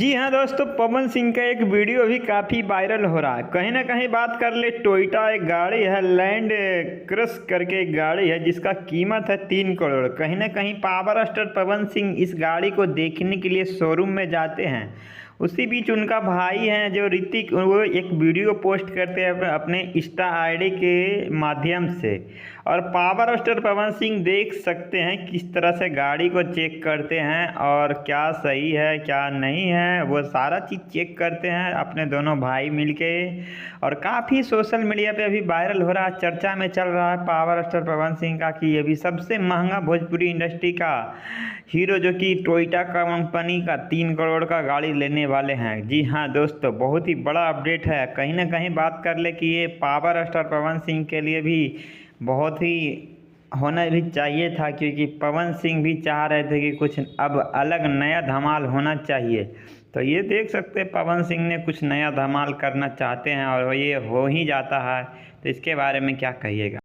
जी हाँ दोस्तों, पवन सिंह का एक वीडियो भी काफ़ी वायरल हो रहा है। कहीं ना कहीं बात कर ले, टोयोटा एक गाड़ी है, लैंड क्रश करके एक गाड़ी है जिसका कीमत है 3 करोड़। कहीं ना कहीं पावर स्टार पवन सिंह इस गाड़ी को देखने के लिए शोरूम में जाते हैं। उसी बीच उनका भाई हैं जो ऋतिक, वो एक वीडियो पोस्ट करते हैं अपने इंस्टा आईडी के माध्यम से। और पावर स्टार पवन सिंह देख सकते हैं किस तरह से गाड़ी को चेक करते हैं और क्या सही है क्या नहीं है, वो सारा चीज़ चेक करते हैं अपने दोनों भाई मिलके। और काफ़ी सोशल मीडिया पे अभी वायरल हो रहा है, चर्चा में चल रहा है पावर स्टार पवन सिंह का कि ये भी सबसे महंगा भोजपुरी इंडस्ट्री का हीरो जो कि टोयोटा कंपनी का 3 करोड़ का गाड़ी लेने वाले हैं। जी हाँ दोस्तों, बहुत ही बड़ा अपडेट है। कहीं ना कहीं बात कर ले कि ये पावर स्टार पवन सिंह के लिए भी बहुत ही होना भी चाहिए था, क्योंकि पवन सिंह भी चाह रहे थे कि कुछ अब अलग नया धमाल होना चाहिए। तो ये देख सकते हैं पवन सिंह ने कुछ नया धमाल करना चाहते हैं और ये हो ही जाता है। तो इसके बारे में क्या कहिएगा।